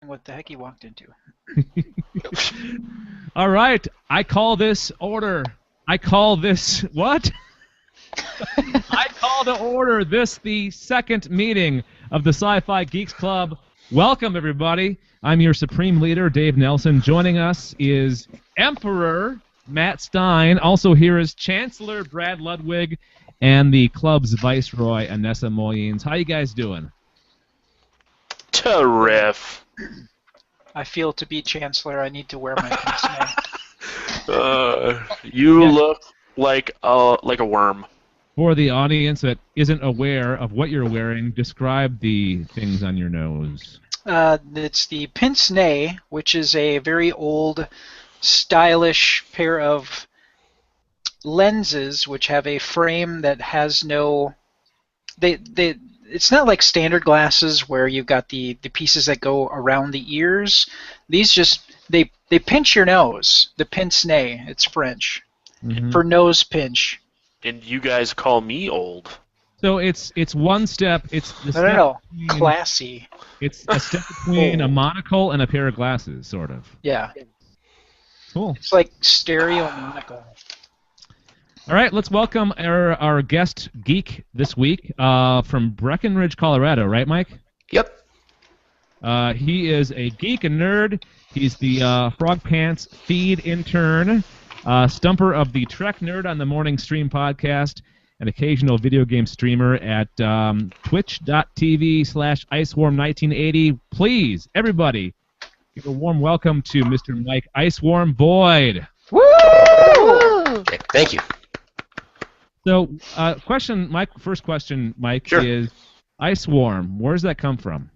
What the heck he walked into. All right, I call this order. I call this what? I call to order this the second meeting of the Sci-Fi Geeks Club. Welcome, everybody. I'm your supreme leader, Dave Nelson. Joining us is Emperor Matt Stein. Also here is Chancellor Brad Ludwig and the club's Viceroy, Anessa Moyens. How you guys doing? Terrific. I feel to be Chancellor, I need to wear my pince You look like a worm. For the audience that isn't aware of what you're wearing, describe the things on your nose. It's the pince nez, which is a very old, stylish pair of lenses which have a frame that has no... It's not like standard glasses where you've got the pieces that go around the ears. These just, they pinch your nose. The pince nez, it's French. For nose pinch. And you guys call me old. So it's one step. It's the step No. between, Classy. It's a step between a monocle and a pair of glasses, sort of. Yeah. Cool. It's like stereo monocle. All right, let's welcome our guest geek this week from Breckenridge, Colorado. Right, Mike? Yep. He is a geek and nerd. He's the Frog Pants feed intern, stumper of the Trek Nerd on the Morning Stream podcast, an occasional video game streamer at twitch.tv/IceWarm1980. Please, everybody, give a warm welcome to Mr. Mike IceWarm Boyd. Woo! Okay, thank you. So, my first question, Mike, Sure. is IceWarm. Where does that come from?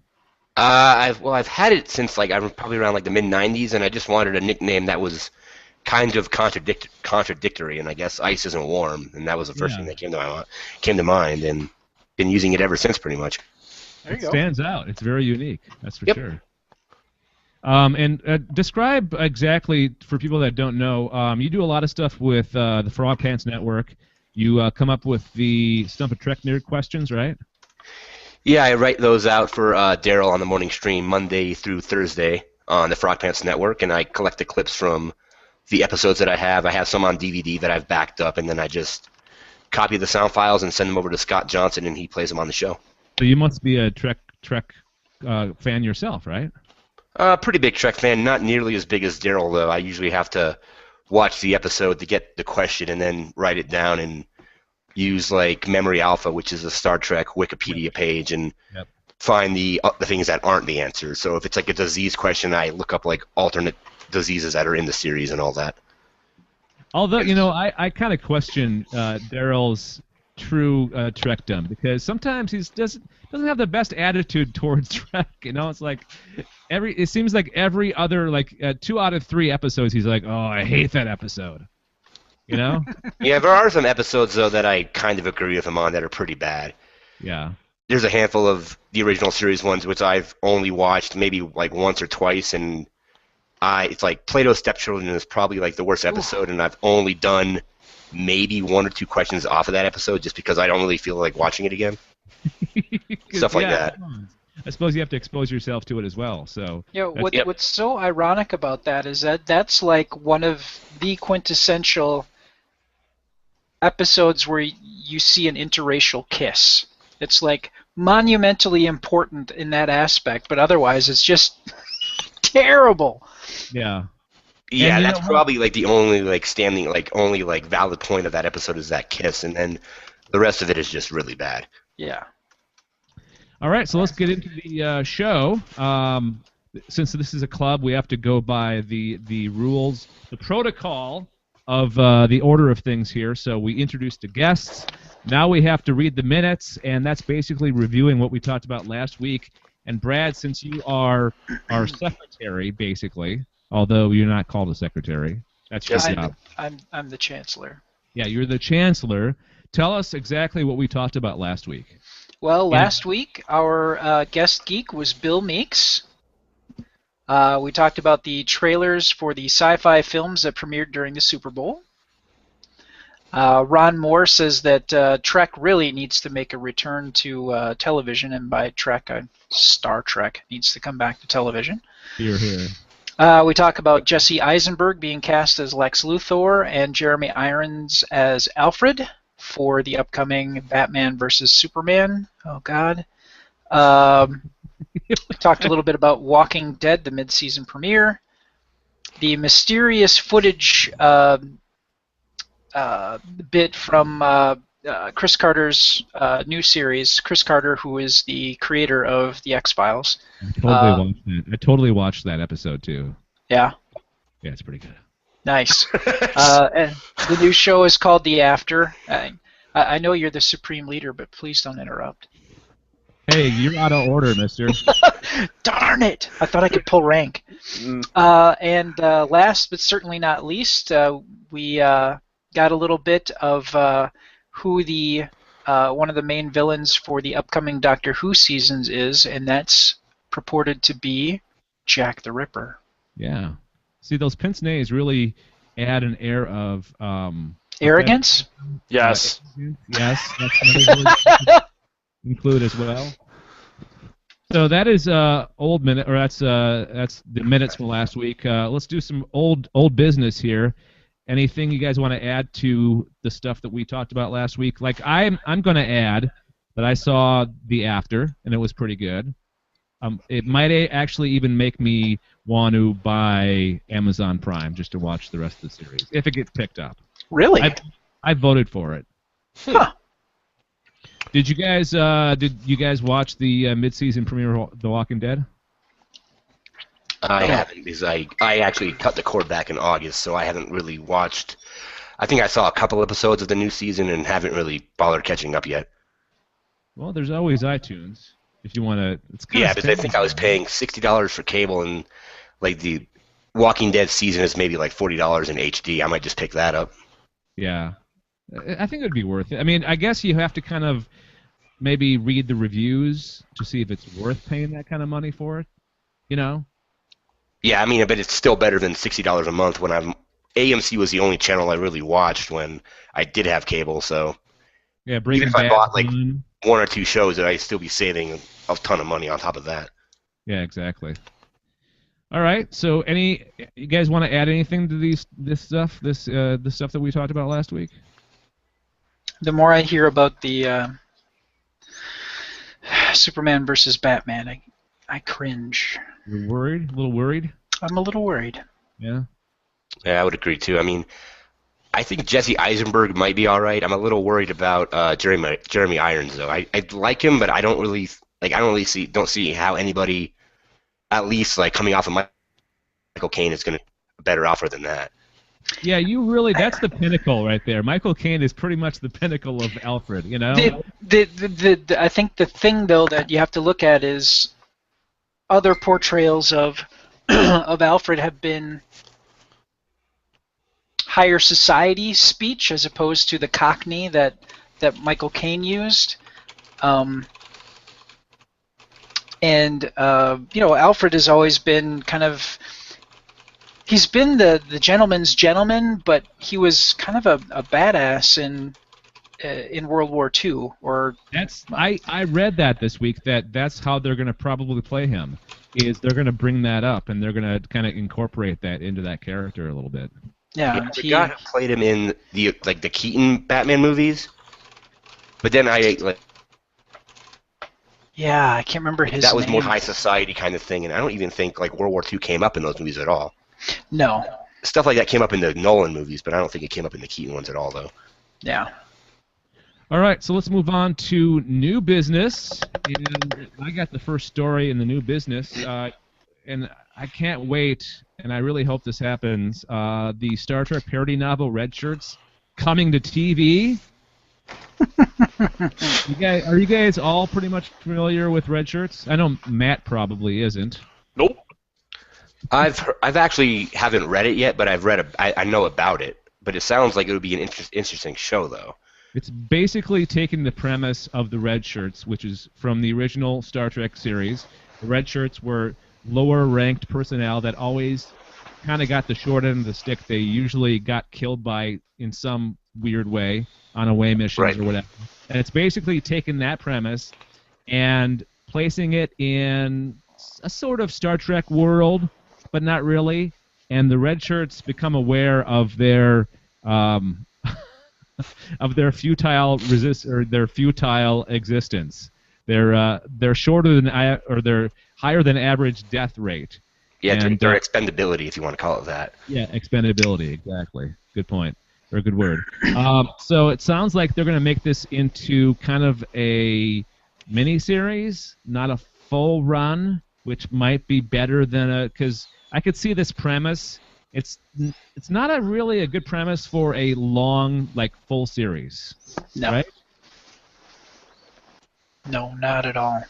I've had it since I'm probably around the mid '90s, and I just wanted a nickname that was kind of contradictory, and I guess ice isn't warm, and that was the first thing that came to mind, and been using it ever since, pretty much. There you It go. stands out. It's very unique. That's for Yep. sure. And describe exactly for people that don't know. You do a lot of stuff with the Frog Pants Network. You come up with the Stump a Trek Nerd questions, right? Yeah, I write those out for Daryl on the morning stream Monday through Thursday on the Frog Pants Network, and I collect the clips from the episodes that I have. I have some on DVD that I've backed up, and then I just copy the sound files and send them over to Scott Johnson, and he plays them on the show. So you must be a Trek fan yourself, right? Pretty big Trek fan, not nearly as big as Daryl, though. I usually have to watch the episode to get the question and then write it down and use Memory Alpha, which is a Star Trek Wikipedia page, and find the things that aren't the answers. So if it's a disease question, I look up alternate diseases that are in the series and all that. Although, I kind of question Daryl's true Trekdom, because sometimes he doesn't have the best attitude towards Trek. It's it seems like every other 2 out of 3 episodes he's like, oh, I hate that episode. Yeah, there are some episodes though that I kind of agree with him on that are pretty bad. Yeah. There's a handful of the original series ones which I've only watched maybe once or twice, and it's Plato's Stepchildren is probably the worst episode, and I've only done maybe 1 or 2 questions off of that episode just because I don't really feel like watching it again. Stuff like that. I suppose you have to expose yourself to it as well. So what's so ironic about that is that that's one of the quintessential episodes where you see an interracial kiss. It's monumentally important in that aspect, but otherwise it's just terrible. Yeah. Yeah, that's probably the only standing only valid point of that episode is that kiss, and then the rest of it is just really bad. Yeah. All right, so let's get into the show. Since this is a club, we have to go by the rules, the protocol of the order of things here. So we introduced the guests. Now we have to read the minutes, and that's basically reviewing what we talked about last week. And Brad, since you are our secretary, basically, although you're not called a secretary, that's your job. I'm the chancellor. Yeah, you're the chancellor. Tell us exactly what we talked about last week. Well, last week our guest geek was Bill Meeks. We talked about the trailers for the sci-fi films that premiered during the Super Bowl. Ron Moore says that Trek really needs to make a return to television, and by Trek, Star Trek needs to come back to television. Here, here. We talk about Jesse Eisenberg being cast as Lex Luthor and Jeremy Irons as Alfred for the upcoming Batman vs. Superman. Oh, God. Talked a little bit about Walking Dead, the mid-season premiere. The mysterious footage bit from Chris Carter's new series. Chris Carter, who is the creator of The X-Files. I totally watched that episode, too. Yeah. Yeah, it's pretty good. Nice. And the new show is called The After. I know you're the supreme leader, but please don't interrupt. Hey, you're out of order, mister. Darn it! I thought I could pull rank. And last but certainly not least, we got a little bit of who the one of the main villains for the upcoming Doctor Who seasons is, and that's purported to be Jack the Ripper. Yeah. See, those pince-nez really add an air of arrogance. Yes. Yes, that's another word include as well. So that is old minute, or that's the minutes from last week. Let's do some old business here. Anything you guys want to add to the stuff that we talked about last week? Like I'm going to add that I saw The After and it was pretty good. It might actually even make me want to buy Amazon Prime just to watch the rest of the series if it gets picked up. Really? I voted for it. Huh. Did you guys watch the mid-season premiere of The Walking Dead? I haven't, because I actually cut the cord back in August, so I haven't really watched. I think I saw a couple episodes of the new season and haven't really bothered catching up yet. Well, there's always iTunes if you want to. Yeah, but I think I was paying $60 for cable, and like the Walking Dead season is maybe like $40 in HD. I might just pick that up. Yeah, I think it would be worth it. I mean, I guess you have to kind of maybe read the reviews to see if it's worth paying that kind of money for it. You know? Yeah, I mean, but it's still better than $60 a month when AMC was the only channel I really watched when I did have cable, so yeah, even if I bought like one or two shows, I'd still be saving a ton of money on top of that. Yeah, exactly. All right, so you guys want to add anything to this stuff that we talked about last week? The more I hear about the Superman versus Batman, I cringe. You're worried? A little worried? I'm a little worried. Yeah. Yeah, I would agree too. I mean, I think Jesse Eisenberg might be all right. I'm a little worried about Jeremy Irons though. I like him, but I don't really see how anybody, at least like coming off of Michael Caine, is going to a better offer than that. Yeah, that's the pinnacle right there. Michael Caine is pretty much the pinnacle of Alfred, you know? I think the thing, though, that you have to look at is other portrayals of of Alfred have been higher society speech as opposed to the Cockney that Michael Caine used. Alfred has always been kind of... He's been the gentleman's gentleman, but he was kind of a badass in World War II. I read that this week that's how they're going to probably play him. Is they're going to bring that up and they're going to kind of incorporate that into that character a little bit. Yeah, the guy who played him in the Keaton Batman movies, but then yeah, I can't remember his name. That was more high society kind of thing, and I don't even think like World War II came up in those movies at all. No. Stuff like that came up in the Nolan movies, but I don't think it came up in the Keaton ones at all, though. Yeah. All right, so let's move on to new business. And I got the first story in the new business, and I can't wait, and I really hope this happens. The Star Trek parody novel Redshirts coming to TV. Are you guys all pretty much familiar with Redshirts? I know Matt probably isn't. Nope. I've actually haven't read it yet, but I know about it. But it sounds like it would be an interesting show, though. It's basically taking the premise of the Redshirts, which is from the original Star Trek series. The Redshirts were lower-ranked personnel that always kind of got the short end of the stick. They usually got killed in some weird way on away missions or whatever. And it's basically taking that premise and placing it in a sort of Star Trek world, but not really. And the Redshirts become aware of their of their futile their futile existence. They're shorter than they're higher than average death rate. Yeah, and, their expendability, if you want to call it that. Yeah, expendability, exactly. Good point. Or a good word. So it sounds like they're going to make this into kind of a mini-series, not a full run, which might be better than because I could see this premise. It's not really a good premise for a long, full series. No. Right? No, not at all.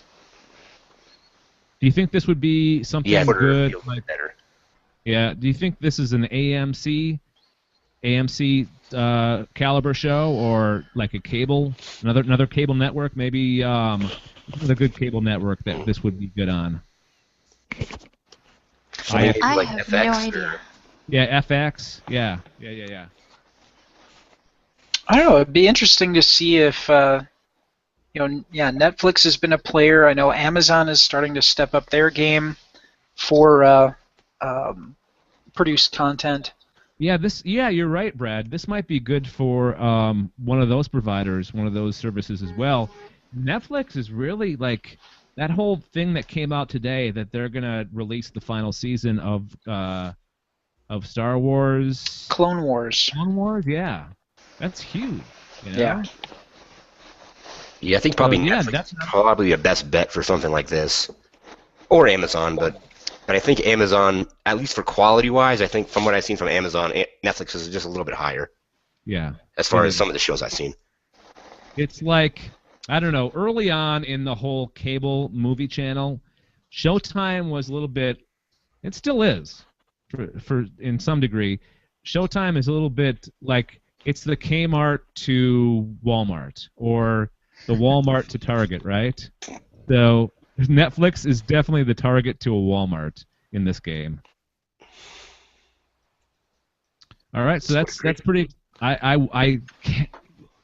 Do you think this would be something good? Better. Yeah. Do you think this is an AMC caliber show, or like a cable, another cable network? Maybe a good cable network that this would be good on. So I like have FX no idea. Yeah, FX. Yeah. I don't know. It'd be interesting to see if, Netflix has been a player. I know Amazon is starting to step up their game for produced content. Yeah, you're right, Brad. This might be good for one of those providers, one of those services as well. Netflix is really that whole thing that came out today that they're gonna release the final season of Star Wars. Clone Wars. Clone Wars, yeah, that's huge. You know? Yeah. Yeah, I think probably Netflix Netflix is probably the best bet for something like this, or Amazon. But I think Amazon, at least for quality-wise, I think from what I've seen from Amazon, Netflix is just a little bit higher. Yeah. As far as some of the shows I've seen. It's I don't know. Early on in the whole cable movie channel, Showtime was a little bit. It still is, for in some degree. Showtime is a little bit it's the Kmart to Walmart, or the Walmart to Target, right? So Netflix is definitely the Target to a Walmart in this game. All right, so that's pretty.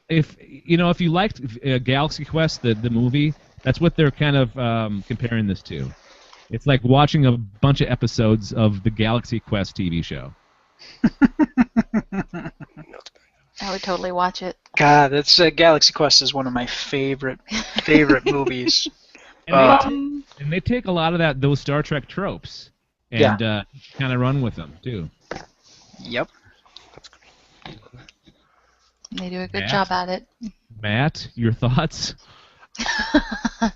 If you liked Galaxy Quest, the movie, that's what they're kind of comparing this to. It's like watching a bunch of episodes of the Galaxy Quest TV show. I would totally watch it. God, that's Galaxy Quest is one of my favorite movies. And they take a lot of those Star Trek tropes and kind of run with them too. Yep. They do a good job at it. Matt, your thoughts?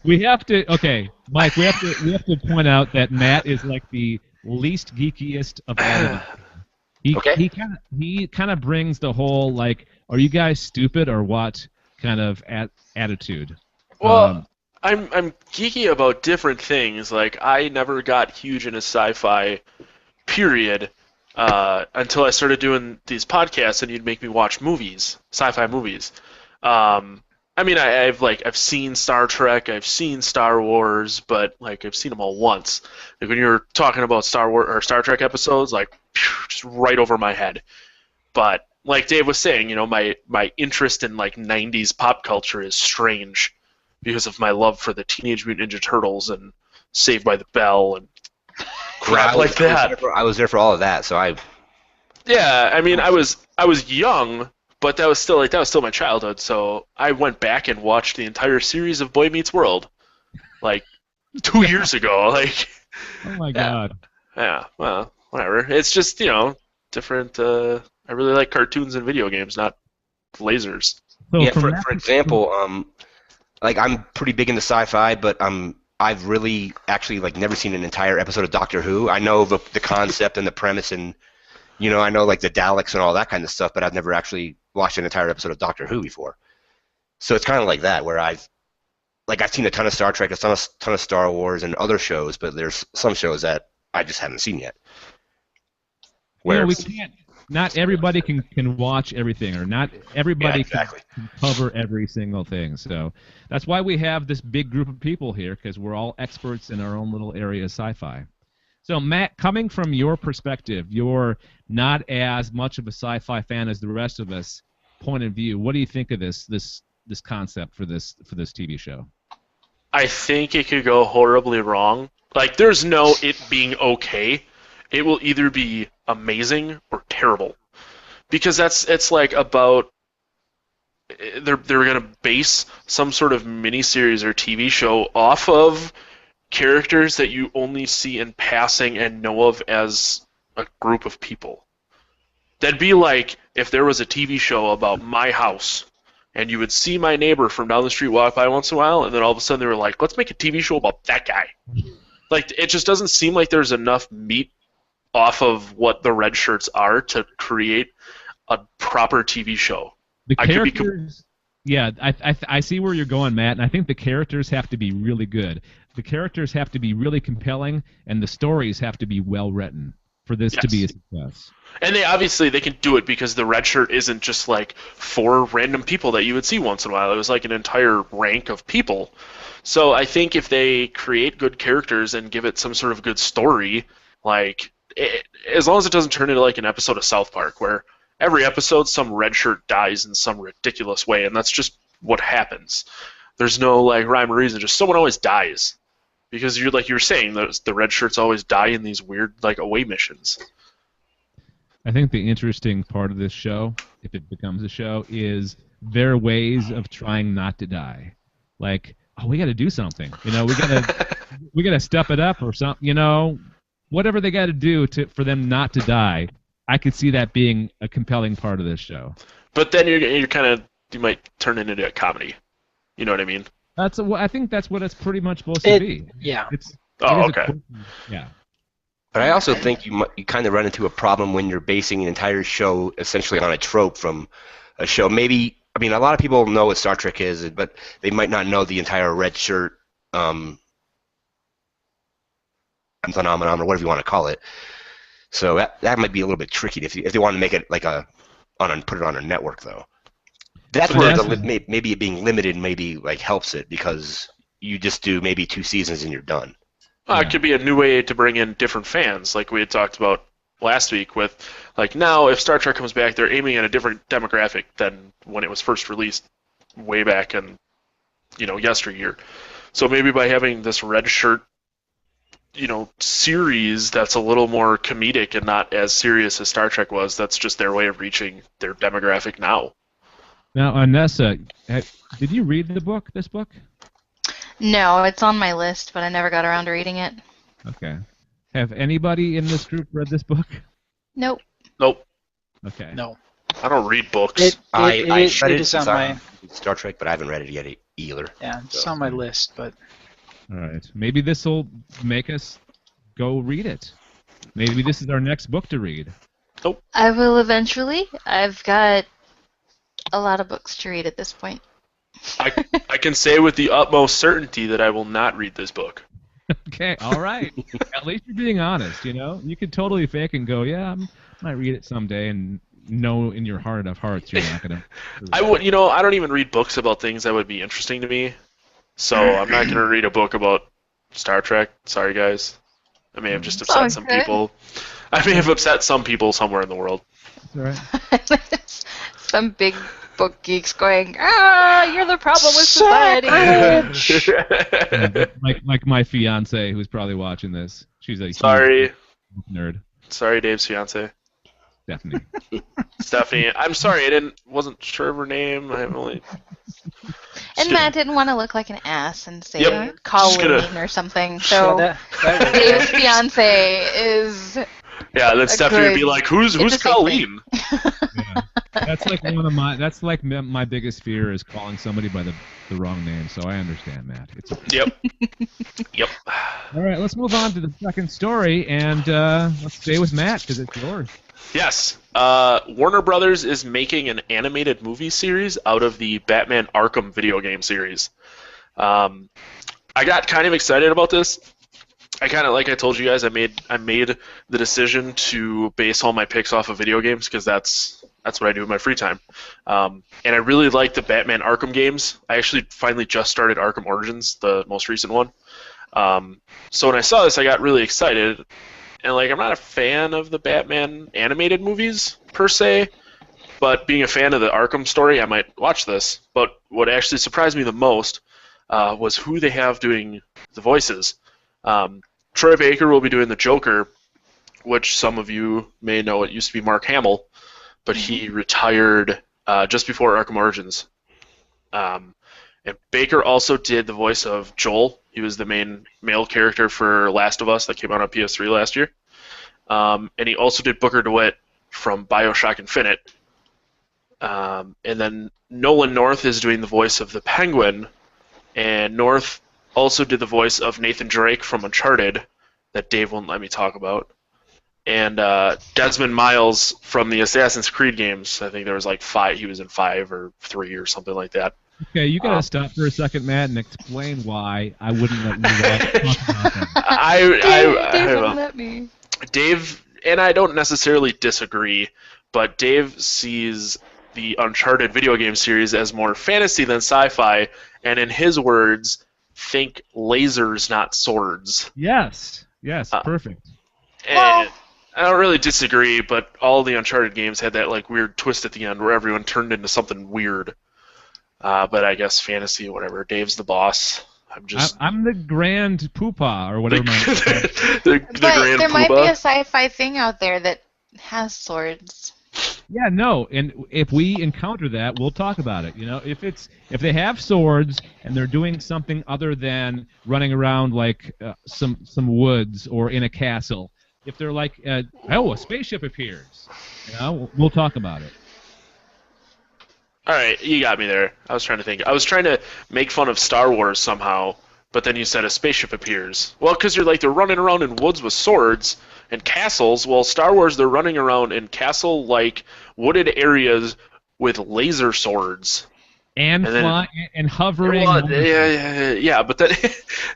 We have to. Okay, Mike. We have to point out that Matt is the least geekiest of all of us. He kind of brings the whole are you guys stupid or what kind of attitude. Well, I'm geeky about different things. I never got huge into sci-fi, period, until I started doing these podcasts, and you'd make me watch movies, sci-fi movies. I've seen Star Trek, I've seen Star Wars, but I've seen them all once. When you're talking about Star Wars or Star Trek episodes, just right over my head. But like Dave was saying, my interest in 90s pop culture is strange because of my love for the Teenage Mutant Ninja Turtles and Saved by the Bell and crap like that. I was there for all of that, so I. Yeah, I was young. But that was still my childhood, so I went back and watched the entire series of Boy Meets World, 2 years ago. Oh my God. Yeah, well, whatever. It's just different. I really like cartoons and video games, not lasers. So yeah, for example, I'm pretty big into sci-fi, but I've really actually never seen an entire episode of Doctor Who. I know the concept and the premise and. I know the Daleks and all that kind of stuff, but I've never actually watched an entire episode of Doctor Who before. So it's kind of like that, where I've seen a ton of Star Trek, a ton of Star Wars, and other shows, but there's some shows that I just haven't seen yet. Where we can't. Not everybody can watch everything, or not everybody can cover every single thing. So that's why we have this big group of people here, because we're all experts in our own little area of sci-fi. So, Matt, coming from your perspective, you're not as much of a sci-fi fan as the rest of us. Point of view, what do you think of this concept for this TV show? I think it could go horribly wrong. Like, there's no it being okay. It will either be amazing or terrible, because it's like about they're gonna base some sort of miniseries or TV show off of characters that you only see in passing and know of as a group of people. That'd be like if there was a TV show about my house, and you would see my neighbor from down the street walk by once in a while, and then all of a sudden they were like, let's make a TV show about that guy. Like, it just doesn't seem like there's enough meat off of what the Redshirts are to create a proper TV show. The characters, yeah, I see where you're going, Matt, and I think the characters have to be really good. The characters have to be really compelling, and the stories have to be well written for this to be a success. And they can do it because the Red Shirt isn't just like 4 random people that you would see once in a while. It was like an entire rank of people. So I think if they create good characters and give it some sort of good story, like as long as it doesn't turn into like an episode of South Park where every episode some Red Shirt dies in some ridiculous way, and that's just what happens. There's no like rhyme or reason, just someone always dies. Because you're like you were saying, the Red Shirts always die in these weird like away missions. I think the interesting part of this show, if it becomes a show, is their ways of trying not to die. Like, oh, we got to do something. You know, we got to step it up or something. You know, whatever they got to do for them not to die. I could see that being a compelling part of this show. But then you might turn it into a comedy. You know what I mean? I think that's what it's pretty much supposed to be. Yeah. Okay. Yeah. But I also think you kind of run into a problem when you're basing an entire show essentially on a trope from a show. Maybe, I mean, a lot of people know what Star Trek is, but they might not know the entire Red Shirt phenomenon or whatever you want to call it. So that might be a little bit tricky if they want to make it like put it on a network though. That's where maybe it being limited maybe like helps it because you just do maybe 2 seasons and you're done. It could be a new way to bring in different fans, like we had talked about last week with, like now if Star Trek comes back, they're aiming at a different demographic than when it was first released way back in, yesteryear. So maybe by having this Red Shirt, series that's a little more comedic and not as serious as Star Trek was, that's just their way of reaching their demographic now. Now, Anessa, did you read this book? No, it's on my list, but I never got around to reading it. Okay. Have anybody in this group read this book? Nope. Okay. No. I don't read books. It is on my Star Trek, but I haven't read it yet either. Yeah, it's on my list, but All right. Maybe this will make us go read it. Maybe this is our next book to read. I will eventually. I've got a lot of books to read at this point. I can say with the utmost certainty that I will not read this book. Okay, all right. At least you're being honest, You could totally fake and go, yeah, I might read it someday, and know in your heart of hearts you're not going to. I don't even read books about things that would be interesting to me, so I'm not going to read a book about Star Trek. Sorry, guys. I may have just upset some people. I may have upset some people somewhere in the world. That's all right. Some big book geeks going, you're the problem with society. like my fiance, who's probably watching this. She's a huge nerd. Sorry, Dave's fiance. Stephanie. I'm sorry. I wasn't sure of her name. And Matt didn't want to look like an ass and say Colleen or something. So Dave's fiance is. Yeah, then Stephanie would be like, "Who's Colleen?" Yeah. That's like my biggest fear is calling somebody by the wrong name. So I understand, Matt. Yep. All right, let's move on to the second story, and let's stay with Matt because it's yours. Yes. Warner Brothers is making an animated movie series out of the Batman Arkham video game series. I got kind of excited about this. Like I told you guys, I made the decision to base all my picks off of video games because that's what I do in my free time. And I really like the Batman Arkham games. I actually finally just started Arkham Origins, the most recent one. So when I saw this, I got really excited. And like, I'm not a fan of the Batman animated movies per se, but being a fan of the Arkham story, I might watch this. But what actually surprised me the most was who they have doing the voices. Troy Baker will be doing the Joker, which some of you may know it used to be Mark Hamill, but he retired just before Arkham Origins. And Baker also did the voice of Joel. He was the main male character for Last of Us that came out on PS3 last year. And he also did Booker DeWitt from Bioshock Infinite. And then Nolan North is doing the voice of the Penguin, and North also did the voice of Nathan Drake from Uncharted, that Dave won't let me talk about. And Desmond Miles from the Assassin's Creed games. I think there was like 5. He was in 5 or 3 or something like that. Okay, you gotta stop for a second, Matt, and explain why I wouldn't let you talk about that. Dave wouldn't let me. Dave, and I don't necessarily disagree, but Dave sees the Uncharted video game series as more fantasy than sci-fi, and in his words, think lasers, not swords. Yes, perfect. And I don't really disagree, but all the Uncharted games had that like weird twist at the end where everyone turned into something weird. But I guess fantasy, whatever. Dave's the boss. I'm the grand poopah or whatever. the But grand there might be poobah. a sci-fi thing out there that has swords. Yeah, no, and if we encounter that, we'll talk about it. You know, if they have swords and they're doing something other than running around like some woods or in a castle, if they're like, a spaceship appears, you know, we'll talk about it. All right, you got me there. I was trying to think. I was trying to make fun of Star Wars somehow, but then you said a spaceship appears. Well, because they're running around in woods with swords and castles. Well, Star Wars, they're running around in castle-like wooded areas with laser swords. And flying and hovering. Well, yeah, but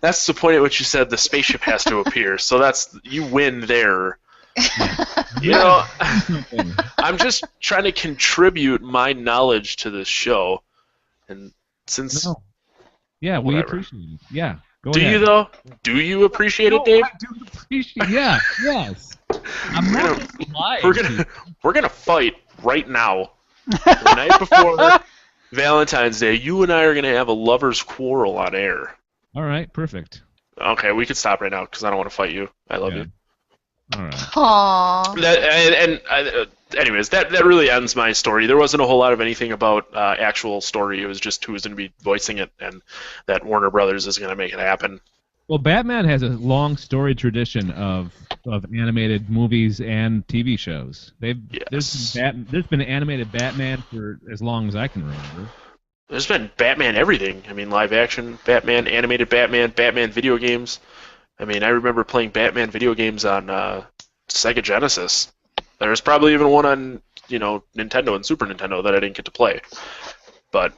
that's the point at which you said the spaceship has to appear. So you win there. You know, I'm just trying to contribute my knowledge to this show, and since we appreciate it. Yeah, go ahead. Do you though? Do you appreciate it, Dave? I do appreciate. Yeah, yes. We're gonna fight right now. The night before Valentine's Day, you and I are gonna have a lovers' quarrel on air. All right, perfect. Okay, we can stop right now because I don't want to fight you. I love you. All right. Aww. Anyways, that really ends my story. There wasn't a whole lot of anything about actual story. It was just who was going to be voicing it, and that Warner Brothers is going to make it happen. Well, Batman has a long storied tradition of animated movies and TV shows. There's been animated Batman for as long as I can remember. There's been Batman everything. I mean, live action Batman, animated Batman video games. I mean, I remember playing Batman video games on Sega Genesis. There's probably even one on, Nintendo and Super Nintendo that I didn't get to play. But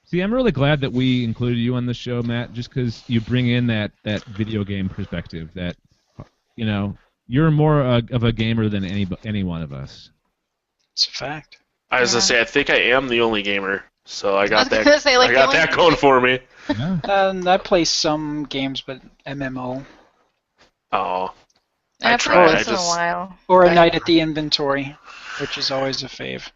see, I'm really glad that we included you on the show, Matt, just because you bring in that video game perspective. That you're more of a gamer than any one of us. It's a fact. I was gonna say, I think I am the only gamer, so I got that. I got that going for me. Yeah. I play some games, but MMO. Oh. I tried. once in a while. Or A Night at the Inventory, which is always a fave.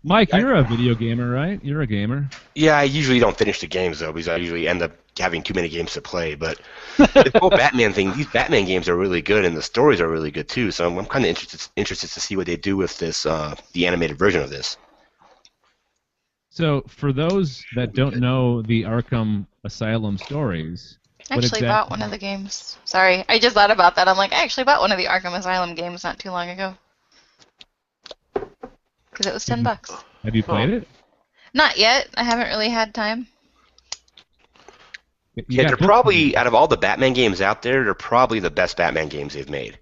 Mike, you're a video gamer, right? You're a gamer. Yeah, I usually don't finish the games, though, because I usually end up having too many games to play. But the whole Batman thing, these Batman games are really good, and the stories are really good, too. So I'm kind of interested to see what they do with this, the animated version of this. So, for those that don't know the Arkham Asylum stories... I actually bought one of the games. Sorry, I just thought about that. I'm like, I actually bought one of the Arkham Asylum games not too long ago. Because it was $10. Have you played it? Not yet. I haven't really had time. Yeah, they're probably, out of all the Batman games out there, they're probably the best Batman games they've made.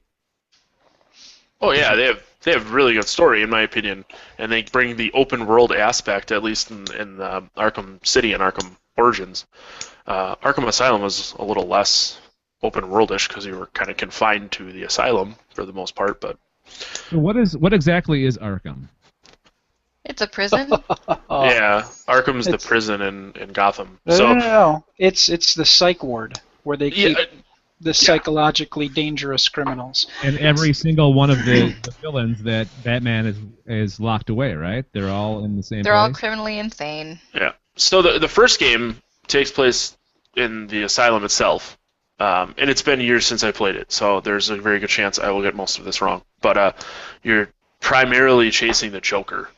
Oh yeah, they have really good story in my opinion, and they bring the open world aspect, at least in Arkham City and Arkham Origins. Arkham Asylum was a little less open worldish because you were kind of confined to the asylum for the most part. But so what exactly is Arkham? It's a prison. Yeah, Arkham's the prison in Gotham. No. It's the psych ward where they keep the psychologically dangerous criminals. And every single one of the villains that Batman is locked away, right? They're all in the same They're place? all criminally insane. Yeah. So the first game takes place in the asylum itself. And it's been years since I played it, so there's a very good chance I will get most of this wrong. But you're primarily chasing the Joker.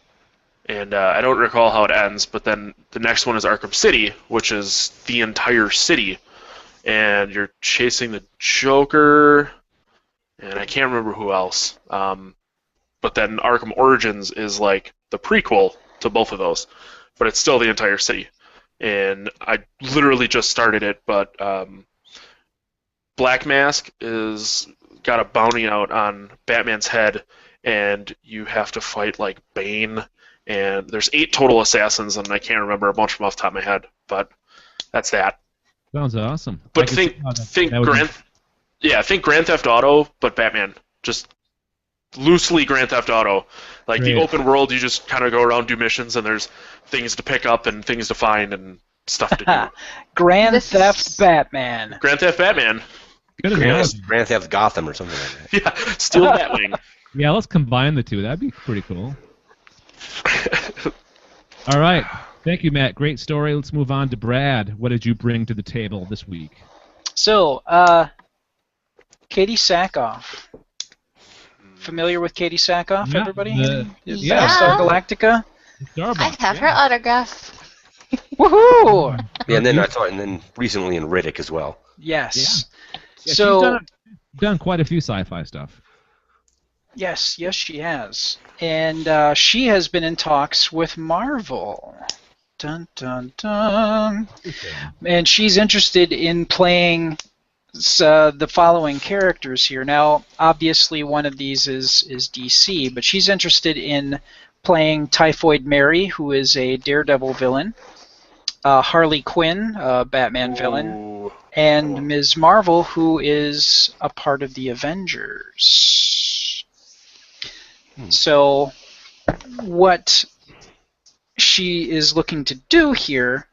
And I don't recall how it ends, but then the next one is Arkham City, which is the entire city. And you're chasing the Joker, and I can't remember who else. But then Arkham Origins is like the prequel to both of those, but it's still the entire city. And I literally just started it, but Black Mask is got a bounty out on Batman's head, and you have to fight like Bane. And there's 8 total assassins, and I can't remember a bunch of them off the top of my head, but that's that. Sounds awesome. But think Grand Theft Auto, but Batman. Just loosely Grand Theft Auto. Like the open world, you just kind of go around, do missions, and there's things to pick up and things to find and stuff to do. Grand Theft Batman. Grand Theft Batman. Grand Theft Gotham or something like that. Yeah, steal Batwing. Yeah, let's combine the two. That'd be pretty cool. All right. Thank you, Matt. Great story. Let's move on to Brad. What did you bring to the table this week? So, Katee Sackhoff. Familiar with Katee Sackhoff, everybody? Yeah. Battlestar Galactica? I have her autograph. Woohoo! Yeah, and then I saw it, and then recently in Riddick as well. Yes. Yeah, So she's done quite a few sci-fi stuff. Yes, she has. And she has been in talks with Marvel. Dun, dun, dun. And she's interested in playing the following characters here. Now, obviously, one of these is DC, but she's interested in playing Typhoid Mary, who is a Daredevil villain, Harley Quinn, a Batman villain, and Ms. Marvel, who is a part of the Avengers. So, what she is looking to do here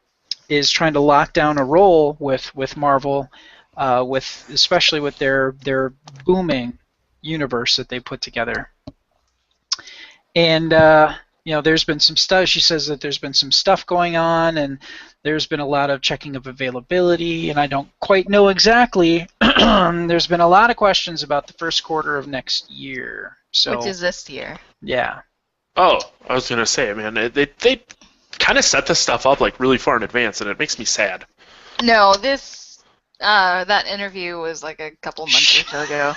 is trying to lock down a role with Marvel, especially with their booming universe that they put together. And there's been some stuff. She says that there's been some stuff going on, and there's been a lot of checking of availability, and I don't quite know exactly. There's been a lot of questions about the first quarter of next year. So, which is this year. Yeah. Oh, I was gonna say, man, they kind of set this stuff up like really far in advance, and it makes me sad. No, that interview was like a couple months or so ago.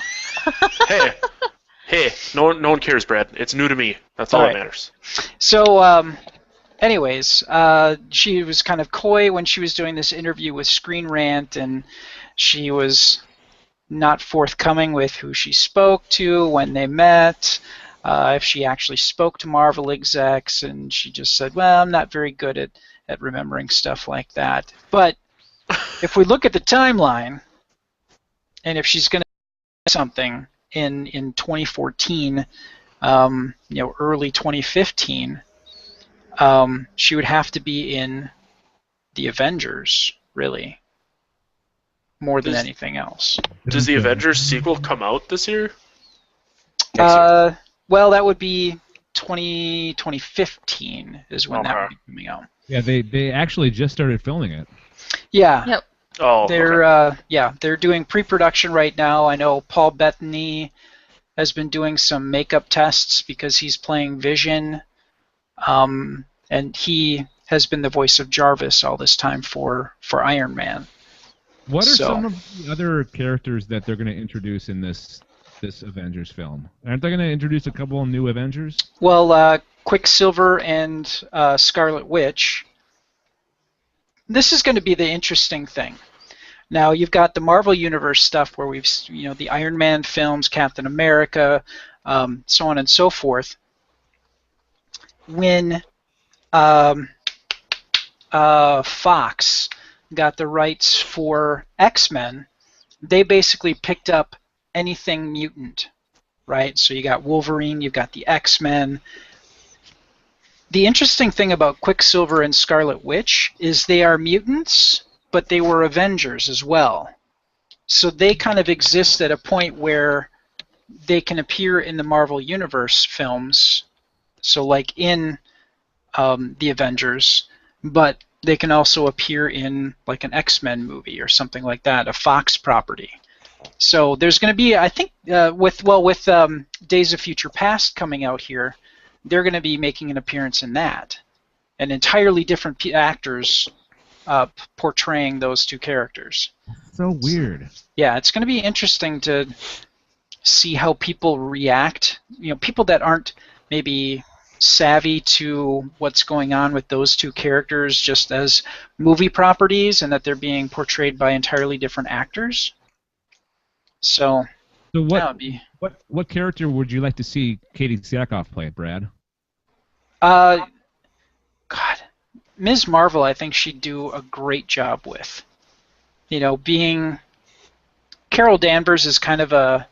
Hey, no one cares, Brad. It's new to me. That's all that matters. So, anyways, she was kind of coy when she was doing this interview with Screen Rant, and she was not forthcoming with who she spoke to, when they met, if she actually spoke to Marvel execs, and she just said, well, I'm not very good at remembering stuff like that. But if we look at the timeline, and if she's going to do something in 2014, early 2015, she would have to be in the Avengers, really, more than anything else. Does the Avengers sequel come out this year? Well, that would be 2015 is when that would be coming out. Yeah, they actually just started filming it. Yeah. Yep. Oh, they're doing pre-production right now. I know Paul Bettany has been doing some makeup tests because he's playing Vision, and he has been the voice of Jarvis all this time for Iron Man. What are some of the other characters that they're going to introduce in this Avengers film? Aren't they going to introduce a couple of new Avengers? Well, Quicksilver and Scarlet Witch. This is going to be the interesting thing. Now, you've got the Marvel Universe stuff where we've, the Iron Man films, Captain America, so on and so forth. When Fox got the rights for X-Men, they basically picked up anything mutant, right? So you got Wolverine, you've got the X-Men. The interesting thing about Quicksilver and Scarlet Witch is they are mutants, but they were Avengers as well. So they kind of exist at a point where they can appear in the Marvel Universe films, so like in the Avengers, but they can also appear in like an X-Men movie or something like that, a Fox property. So there's going to be, I think, with Days of Future Past coming out here, they're going to be making an appearance in that, and entirely different actors portraying those two characters. So weird. Yeah, it's going to be interesting to see how people react. You know, people that aren't maybe savvy to what's going on with those two characters just as movie properties, and that they're being portrayed by entirely different actors. So what character would you like to see Katee Sackhoff play, Brad? God, Ms. Marvel, I think she'd do a great job with. You know, being Carol Danvers is kind of a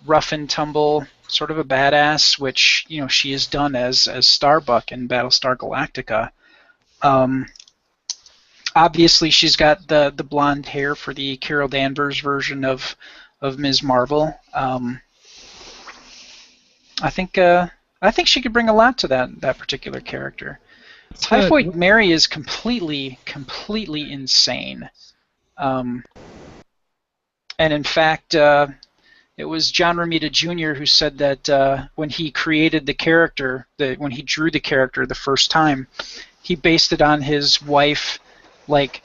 rough and tumble, sort of a badass, which, you know, she has done as Starbuck in Battlestar Galactica. Obviously, she's got the blonde hair for the Carol Danvers version of Ms. Marvel. I think she could bring a lot to that particular character. Typhoid Mary is completely insane. And in fact, it was John Romita Jr. who said that when he created the character, when he drew the character the first time, he based it on his wife, like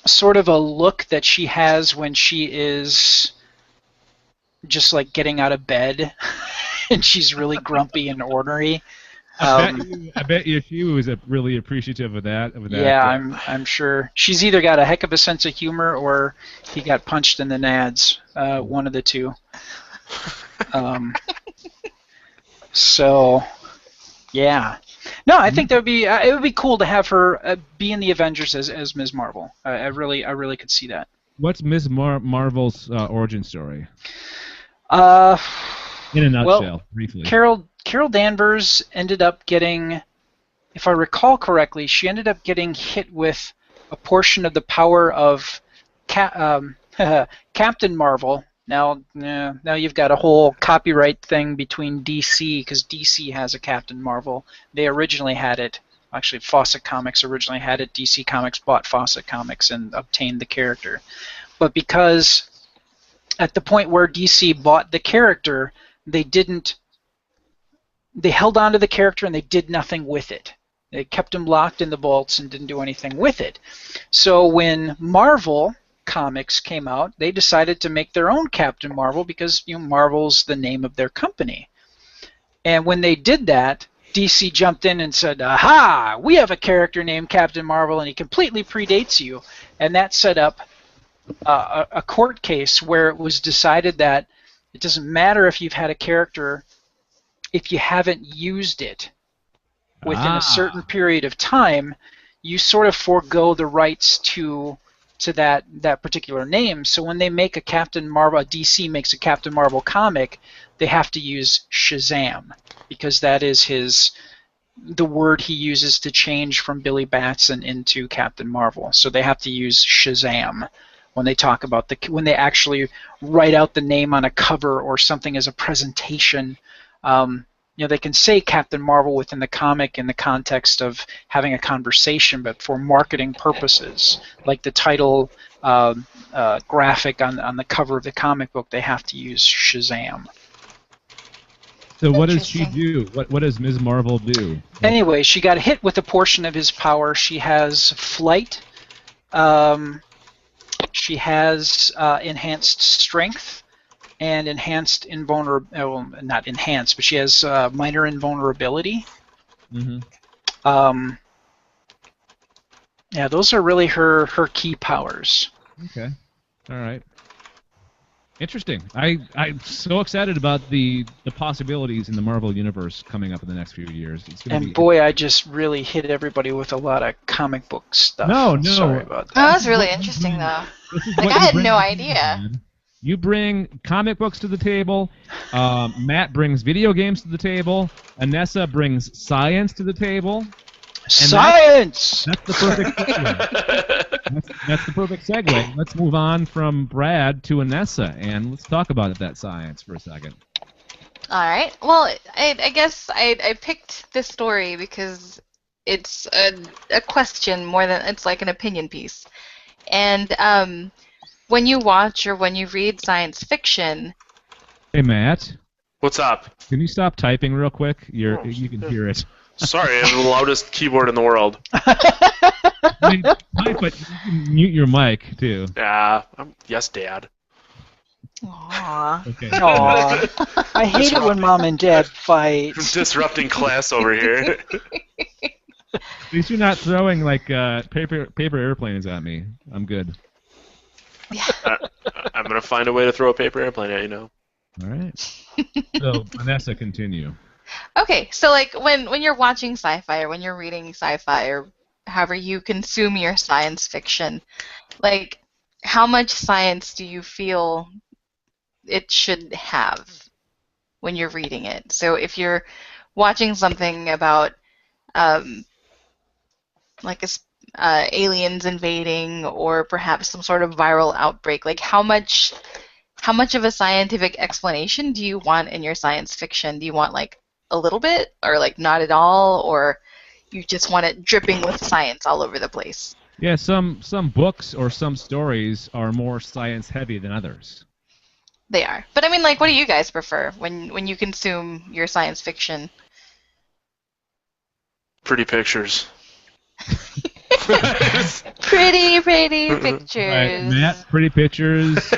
sort of a look that she has when she is just like getting out of bed and she's really grumpy and ornery. I bet you she was really appreciative of that. Yeah, I'm sure. She's either got a heck of a sense of humor or he got punched in the nads. One of the two. So, yeah. No, I think that would be it would be cool to have her be in the Avengers as Ms. Marvel. I really could see that. What's Ms. Marvel's origin story? In a nutshell, briefly. Carol Danvers ended up getting, if I recall correctly, she ended up getting hit with a portion of the power of Captain Marvel. Now you've got a whole copyright thing between DC, because DC has a Captain Marvel. They originally had it. Actually, Fawcett Comics originally had it. DC Comics bought Fawcett Comics and obtained the character. But because at the point where DC bought the character, they held on to the character and they did nothing with it. They kept him locked in the vaults and didn't do anything with it. So when Marvel Comics came out, they decided to make their own Captain Marvel because, you know, Marvel's the name of their company. And when they did that, DC jumped in and said, "Aha! We have a character named Captain Marvel, and he completely predates you." And that set up a court case where it was decided that it doesn't matter if you've had a character if you haven't used it within a certain period of time, you sort of forego the rights to that particular name. So when they make a Captain Marvel, DC makes a Captain Marvel comic, they have to use Shazam, because that is the word he uses to change from Billy Batson into Captain Marvel. So they have to use Shazam when they talk about when they actually write out the name on a cover or something as a presentation. You know, they can say Captain Marvel within the comic in the context of having a conversation, but for marketing purposes, like the title graphic on the cover of the comic book, they have to use Shazam. So what does she do? What does Ms. Marvel do? Anyway, she got hit with a portion of his power. She has flight. She has enhanced strength and enhanced invulnerability. Well, not enhanced, but she has minor invulnerability. Mm-hmm. Yeah, those are really her key powers. Okay. All right. Interesting. I'm so excited about the possibilities in the Marvel Universe coming up in the next few years. Boy, I just really hit everybody with a lot of comic book stuff. No. Sorry about that. That was really interesting, though. Like, I had no idea. You bring comic books to the table. Matt brings video games to the table. Anessa brings science to the table. Science! That's the perfect segue. That's the perfect segue. Let's move on from Brad to Anessa, and let's talk about that science for a second. All right. Well, I guess I picked this story because it's a question more than it's like an opinion piece. And when you watch or when you read science fiction... Hey, Matt. What's up? Can you stop typing real quick? You can hear it. Sorry, I have the loudest keyboard in the world. I mean, type, but you can mute your mic, too. Yeah, yes, Dad. Aww. Okay. Aww. I hate it when Mom and Dad fight. Disrupting class over here. At least you're not throwing, like, paper airplanes at me. I'm good. Yeah. I'm going to find a way to throw a paper airplane at you now. All right. So, Vanessa, continue. Okay, so like when you're watching sci-fi or when you're reading sci-fi or however you consume your science fiction, like how much science do you feel it should have when you're reading it? So if you're watching something about like aliens invading or perhaps some sort of viral outbreak, like how much of a scientific explanation do you want in your science fiction? Do you want like a little bit or like not at all, or you just want it dripping with science all over the place? Yeah, some books or some stories are more science heavy than others. They are. But I mean, like, what do you guys prefer when you consume your science fiction? Pretty pictures. Pretty pictures. Right, Matt, pretty pictures.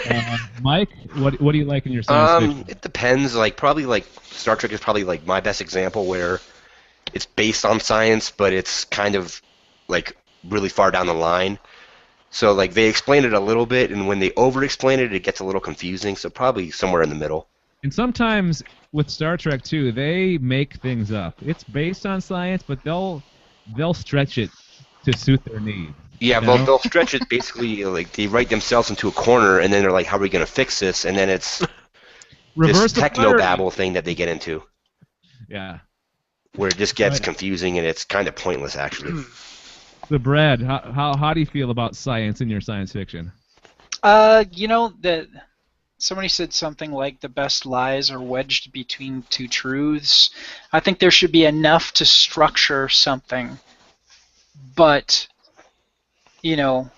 Mike, what do you like in your science fiction? It depends. Like probably like Star Trek is probably like my best example where it's based on science, but it's kind of like really far down the line. So like they explain it a little bit, and when they over-explain it, it gets a little confusing. So probably somewhere in the middle. And sometimes with Star Trek too, they make things up. It's based on science, but they'll stretch it to suit their need. Yeah, you well, know? they'll stretch it basically like they write themselves into a corner, and then they're like, "How are we going to fix this?" And then it's Reverse this techno-babble thing that they get into. Yeah. Where it just gets confusing, and it's kind of pointless, actually. So, Brad, how do you feel about science in your science fiction? You know, that somebody said something like the best lies are wedged between two truths. I think there should be enough to structure something, but you know,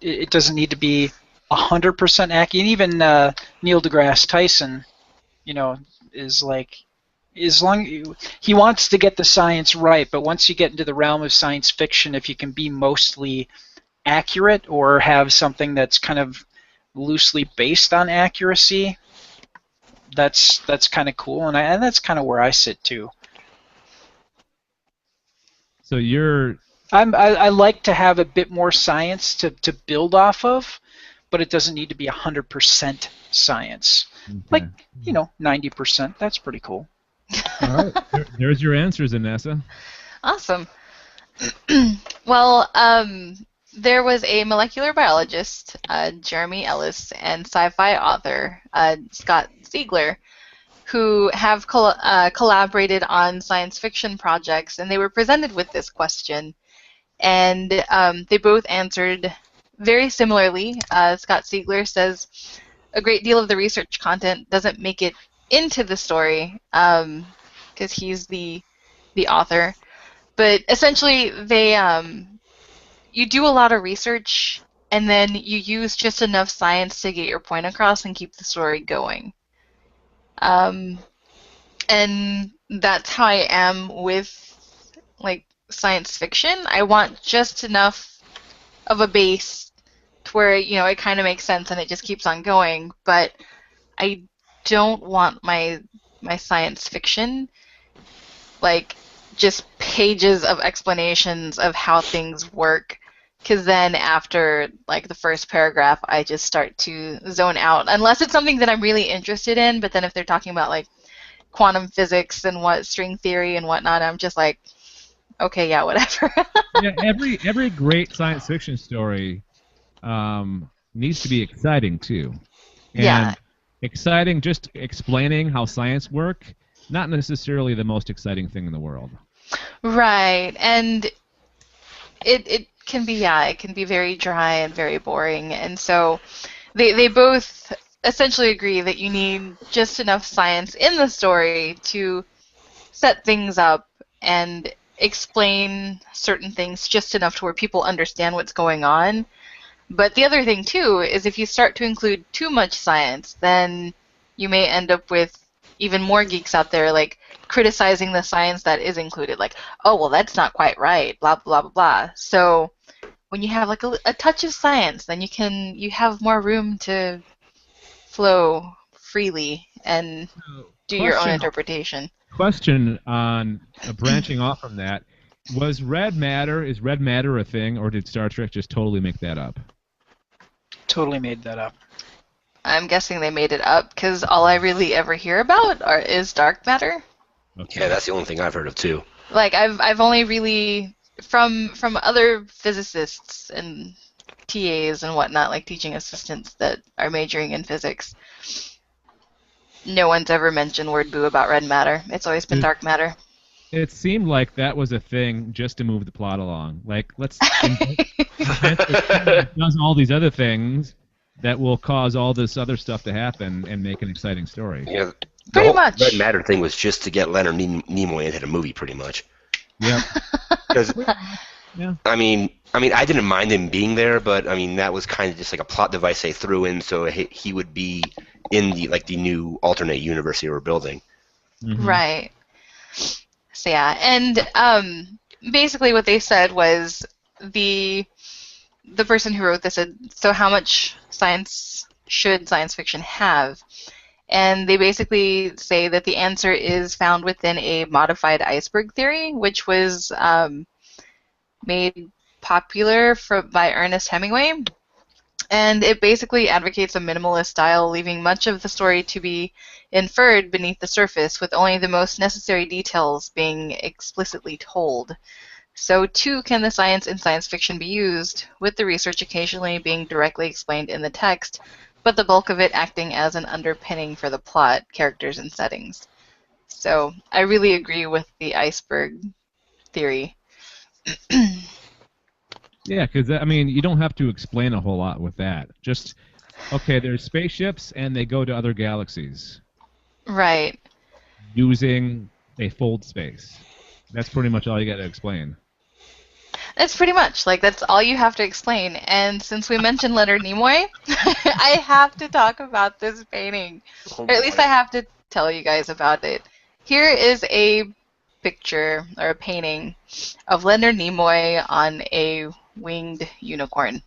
it doesn't need to be 100% accurate. And even Neil deGrasse Tyson, you know, is like, as long he wants to get the science right, but once you get into the realm of science fiction, if you can be mostly accurate or have something that's kind of loosely based on accuracy, that's kind of cool, and that's kind of where I sit too. So I like to have a bit more science to build off of, but it doesn't need to be 100% science. Okay. Like, you know, 90%. That's pretty cool. All right. There's your answers, Anessa. Awesome. Well, there was a molecular biologist, Jeremy Ellis, and sci-fi author, Scott Siegler, who have collaborated on science fiction projects, and they were presented with this question. And they both answered very similarly. Scott Siegler says a great deal of the research content doesn't make it into the story because he's the author. But essentially, you do a lot of research, and then you use just enough science to get your point across and keep the story going. And that's how I am with like science fiction. I want just enough of a base to where, you know, it kind of makes sense and it just keeps on going, but I don't want my science fiction like just pages of explanations of how things work, because then after like the first paragraph I just start to zone out unless it's something that I'm really interested in. But then if they're talking about like quantum physics and what string theory and whatnot, I'm just like, okay, yeah, whatever. Yeah, every great science fiction story needs to be exciting too. And yeah. Exciting, just explaining how science works, not necessarily the most exciting thing in the world. Right, and it can be, yeah, it can be very dry and very boring. And so they both essentially agree that you need just enough science in the story to set things up and explain certain things just enough to where people understand what's going on. But the other thing, too, is if you start to include too much science, then you may end up with even more geeks out there, like, criticizing the science that is included. Like, oh, well, that's not quite right, blah, blah, blah, blah. So when you have, like, a touch of science, then you have more room to flow freely and do your own interpretation. Question on branching off from that. Is red matter a thing, or did Star Trek just totally make that up? Totally made that up. I'm guessing they made it up because all I really ever hear about is dark matter. Okay. Yeah, that's the only thing I've heard of too. Like I've only really from other physicists and TAs and whatnot, like teaching assistants that are majoring in physics. No one's ever mentioned word boo about red matter. It's always been dark matter. It seemed like that was a thing just to move the plot along. Like, let's it does all these other things that will cause all this other stuff to happen and make an exciting story. Yeah, the Pretty whole much. Red Matter thing was just to get Leonard Nimoy into the movie, pretty much. Yeah. Because, Yeah. I mean, I didn't mind him being there, but I mean that was kind of just like a plot device they threw in so he would be in the new alternate universe they were building. Mm-hmm. Right. So yeah, and basically what they said was the person who wrote this said, so how much science should science fiction have? And they basically say that the answer is found within a modified iceberg theory, which was made popular by Ernest Hemingway. And it basically advocates a minimalist style, leaving much of the story to be inferred beneath the surface, with only the most necessary details being explicitly told. So too can the science in science fiction be used, with the research occasionally being directly explained in the text, but the bulk of it acting as an underpinning for the plot, characters, and settings. So I really agree with the iceberg theory. Yeah, because I mean, you don't have to explain a whole lot with that. Just, okay, there's spaceships and they go to other galaxies. Right. Using a fold space. That's pretty much all you got to explain. That's pretty much, like, that's all you have to explain. And since we mentioned Leonard Nimoy, I have to talk about this painting. Oh Or at least boy. I have to tell you guys about it. Here is a picture, or a painting, of Leonard Nimoy on a winged unicorn.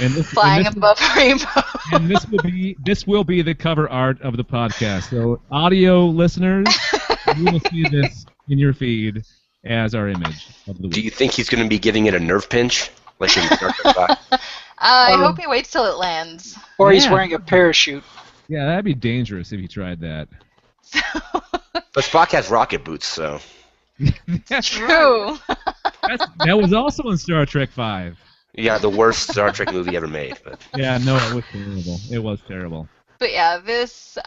And Flying above a rainbow. And this will be the cover art of the podcast. So audio listeners, you will see this in your feed as our image of the week. Do you think he's going to be giving it a nerve pinch, like in Star Trek 5? I hope he waits till it lands. Or he's Yeah. wearing a parachute. Yeah, that'd be dangerous if you tried that. But Spock has rocket boots, so. That's True. that was also in Star Trek 5. Yeah, the worst Star Trek movie ever made. But Yeah, no, it was terrible. It was terrible. But yeah, this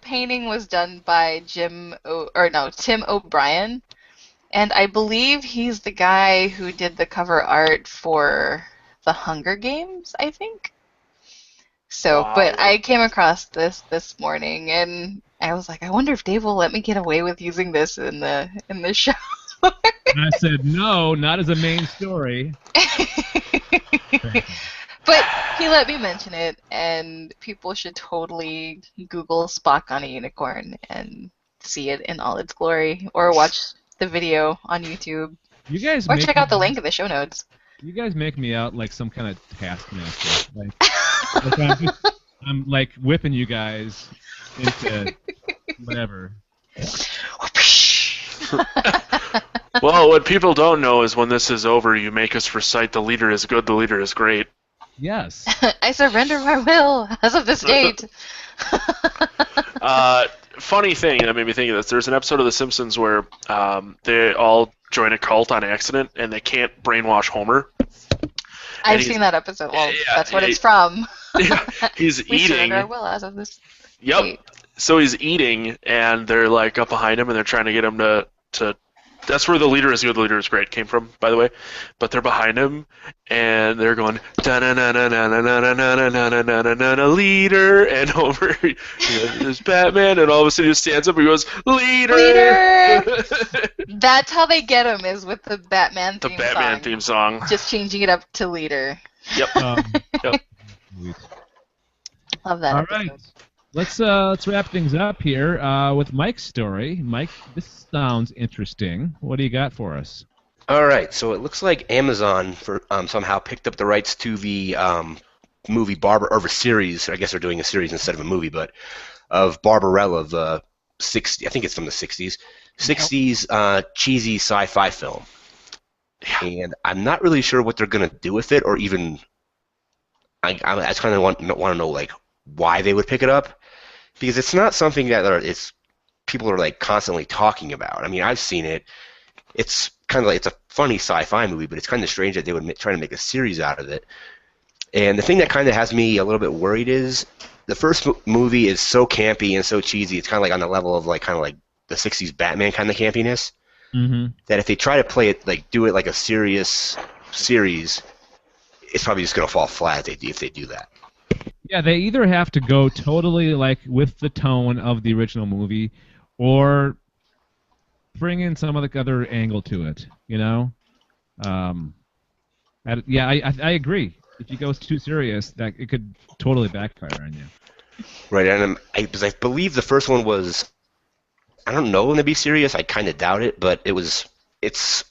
painting was done by Tim O'Brien, and I believe he's the guy who did the cover art for The Hunger Games, I think. So, Wow. but I came across this morning, and I was like, I wonder if Dave will let me get away with using this in the show. And I said, no, not as a main story. But he let me mention it, and people should totally Google Spock on a unicorn and see it in all its glory, or watch the video on YouTube, You guys or make check out the link in the show notes. You guys make me out like some kind of taskmaster. Like I'm like whipping you guys into whatever. Well, what people don't know is when this is over, you make us recite "The leader is good, the leader is great." Yes. I surrender my will as of this date. Funny thing that made me think of this: there's an episode of The Simpsons where they all join a cult on accident, and they can't brainwash Homer. I've seen that episode. Well, Yeah, that's what it's from. He's We eating. surrender our will as of this Yep. date. So he's eating, and they're like up behind him, and they're trying to get him to That's where the leader is good, the leader is great came from, by the way. But they're behind him, and they're going da na na na na na na na na na na na na na leader, and over there's Batman, and all of a sudden he stands up and he goes leader. Leader! That's how they get him, is with the Batman The theme Batman song. theme song. Just changing it up to leader. Yep. Yep. Love that All episode. right. Let's wrap things up here with Mike's story. Mike, this sounds interesting. What do you got for us? All right, so it looks like Amazon somehow picked up the rights to the movie a series. I guess they're doing a series instead of a movie, but of Barbarella, the 60. I think it's from the 60s. 60s cheesy sci-fi film. And I'm not really sure what they're gonna do with it, or even I just kind of want to know like why they would pick it up, because it's not something that people are like constantly talking about. I mean, I've seen it. It's kind of like it's a funny sci-fi movie, but it's kind of strange that they would try to make a series out of it. And the thing that kind of has me a little bit worried is the first movie is so campy and so cheesy. It's kind of like on the level of like kind of like the 60s Batman kind of campiness. Mm-hmm. That if they try to play it like do it like a serious series, it's probably just gonna fall flat if they do that. Yeah, they either have to go totally like with the tone of the original movie, or bring in some other angle to it. You know, I agree. If you go too serious, that it could totally backfire on you. Right, and I believe the first one was, I don't know when to be serious. I kind of doubt it, but it's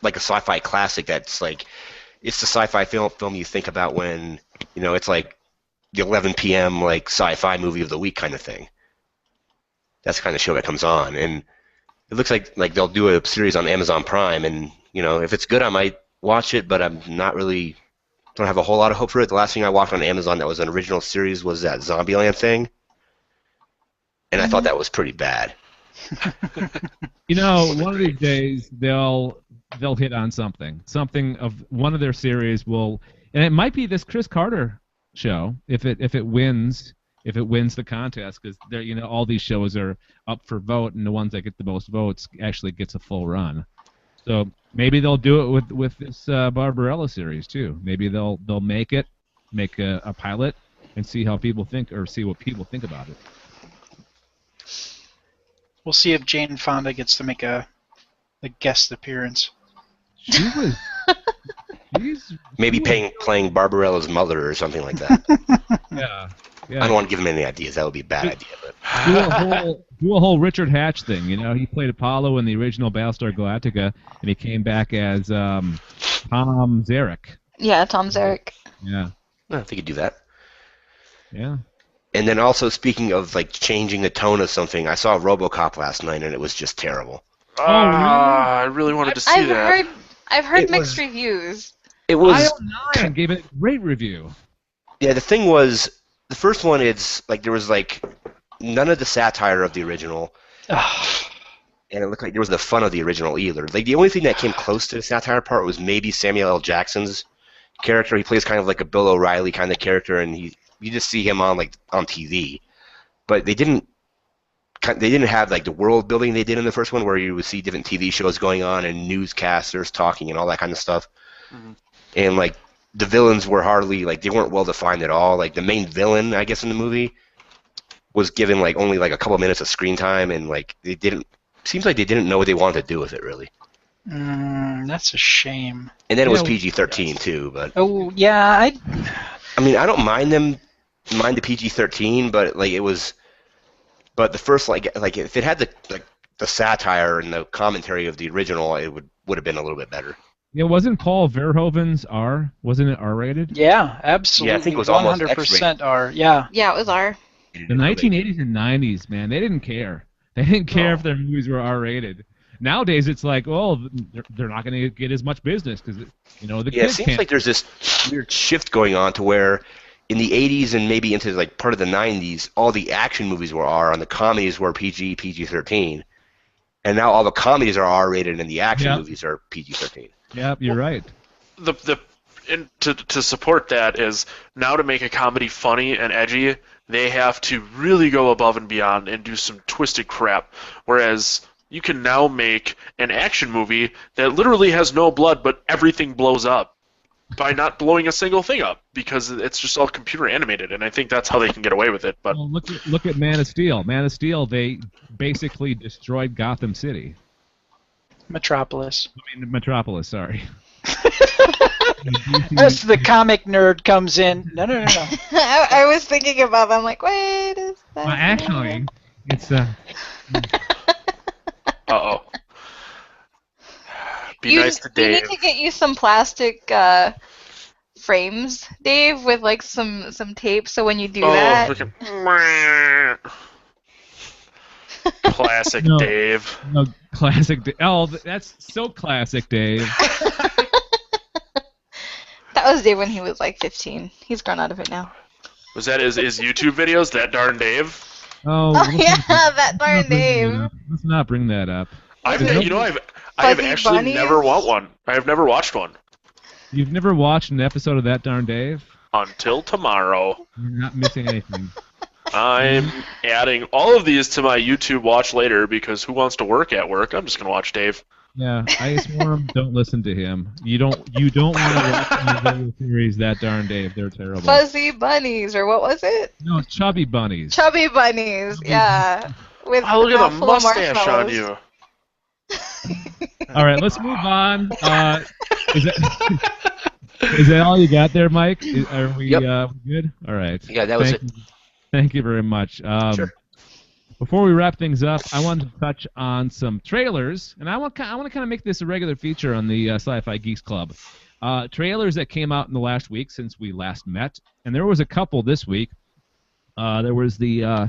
like a sci-fi classic. That's like, it's the sci-fi film you think about when it's like the 11 p.m. like sci-fi movie of the week kind of thing. That's the kind of show that comes on, and it looks like they'll do a series on Amazon Prime, and if it's good, I might watch it, but I'm not really don't have a whole lot of hope for it. The last thing I watched on Amazon that was an original series was that Zombieland thing, and I thought that was pretty bad. One of these days they'll hit on something. Something of one of their series will, and it might be this Chris Carter show if it wins the contest, because all these shows are up for vote, and the ones that get the most votes actually gets a full run. So maybe they'll do it with this Barbarella series too. Maybe they'll make a pilot and see how people think, or see what people think about it. We'll see if Jane Fonda gets to make a guest appearance. She's Maybe playing Barbarella's mother or something like that. yeah. I don't want to give him any ideas. That would be a bad idea. But do a whole Richard Hatch thing. He played Apollo in the original Battlestar Galactica, and he came back as Tom Zarek. Yeah, Tom Zarek. Yeah. I think you do that. Yeah. And then also, speaking of like changing the tone of something, I saw RoboCop last night, and it was just terrible. Really? I really wanted to see that. I've heard mixed reviews. It was. IO9 gave it a great review. Yeah, the thing was, the first one, it's like there was like none of the satire of the original, and it looked like there was the fun of the original either. Like the only thing that came close to the satire part was maybe Samuel L. Jackson's character. He plays kind of like a Bill O'Reilly kind of character, and you just see him on TV, but they didn't have like the world building they did in the first one, where you would see different TV shows going on and newscasters talking and all that kind of stuff. Mm-hmm. And like the villains were hardly they weren't well defined at all. Like the main villain, I guess, in the movie was given only a couple minutes of screen time, and seems like they didn't know what they wanted to do with it really. That's a shame. And then it was PG-13 too, but oh yeah, I mean, I don't mind the PG-13, but it was. But the first if it had the satire and the commentary of the original, it would have been a little bit better. Yeah, wasn't Paul Verhoeven's R? Wasn't it R-rated? Yeah, absolutely. Yeah, I think it was almost 100% R. Yeah. Yeah, it was R. The 1980s and 90s, man, they didn't care. They didn't care if their movies were R-rated. Nowadays, it's like, well, they're not going to get as much business because the kids can't. Yeah, it seems like there's this weird shift going on to where in the 80s and maybe into part of the 90s, all the action movies were R and the comedies were PG-13. And now all the comedies are R-rated and the action movies are PG-13. Yeah, you're right. To support that is now to make a comedy funny and edgy, they have to really go above and beyond and do some twisted crap. Whereas, you can now make an action movie that literally has no blood, but everything blows up by not blowing a single thing up because it's just all computer animated, and I think that's how they can get away with it. But Well, look at Man of Steel. Man of Steel, they basically destroyed Gotham City. Metropolis. I mean, Metropolis, sorry. As the comic nerd comes in. No. I was thinking about that. I'm like, wait, is that? Well, actually, it's uh-oh. Be nice to You Dave. need to get you some plastic frames, Dave, with like some tape. So when you do that, freaking... Classic No. Dave. no classic. Oh, that's so classic, Dave. that was Dave when he was like 15. He's grown out of it now. Was that his YouTube videos? That darn Dave. Oh, Oh yeah, that darn Dave. Let's not bring that up. I've Fuzzy actually bunnies? never watched one. I have never watched one You've never watched an episode of That Darn Dave? until tomorrow. You're not missing anything. I'm adding all of these to my YouTube watch later because who wants to work at work? I'm just gonna watch Dave. Yeah, IceWarm, don't listen to him. You don't want to watch the video series That Darn Dave. They're terrible. Fuzzy bunnies, or what was it? No, Chubby Bunnies. Chubby bunnies. Yeah. With Oh, look at the mouthful of mustache on marshmallows. you. All right, let's move on. Is that all you got there, Mike? Are we good? All right. Yeah, that was Thank you. Thank you very much. Sure. Before we wrap things up, I wanted to touch on some trailers, and I want to kind of make this a regular feature on the Sci-Fi Geeks Club. Trailers that came out in the last week since we last met, and there was a couple this week. There was the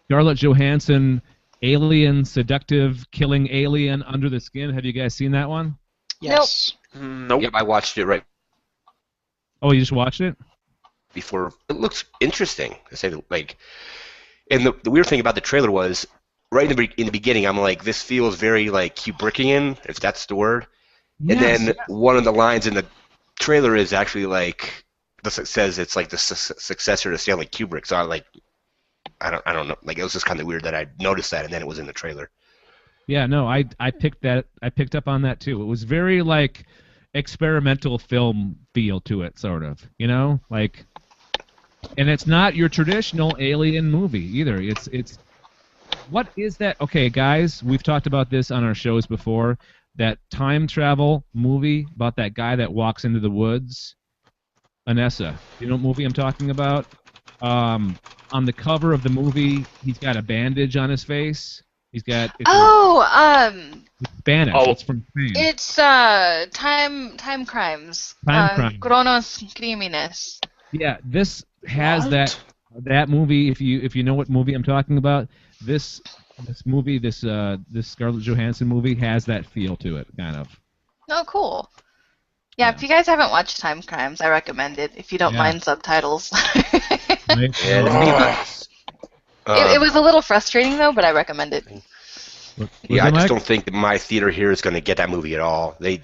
Scarlett Johansson alien seductive killing alien under the skin. Have you guys seen that one? Yes. Nope. Yep, I watched it right Oh, you just watched it? before. It looks interesting, to say like. And the weird thing about the trailer was, right in the beginning, I'm like, this feels very like Kubrickian, if that's the word. And then one of the lines in the trailer is actually like, says it's like the successor to Stanley Kubrick. So I don't know. Like, it was just kind of weird that I noticed that, and then it was in the trailer. Yeah, no, I picked up on that too. It was very like experimental film feel to it, sort of. You know, like, and it's not your traditional alien movie either. It's what is that? Okay, guys, we've talked about this on our shows before. That time travel movie about that guy that walks into the woods. Anessa, you know what movie I'm talking about? On the cover of the movie, he's got a bandage on his face. It's Spanish. Oh. It's from Spain. It's time crimes. Time crimes. Cronos crímenes. Yeah, this has What? that movie. If you know what movie I'm talking about, this movie, this Scarlett Johansson movie has that feel to it, kind of. Oh, cool. Yeah, if you guys haven't watched Time Crimes, I recommend it. If you don't Yeah. mind subtitles. Right? Yeah, it's pretty nice. It was a little frustrating though, but I recommend it. Yeah, I just Mike? don't think that my theater here is going to get that movie at all. They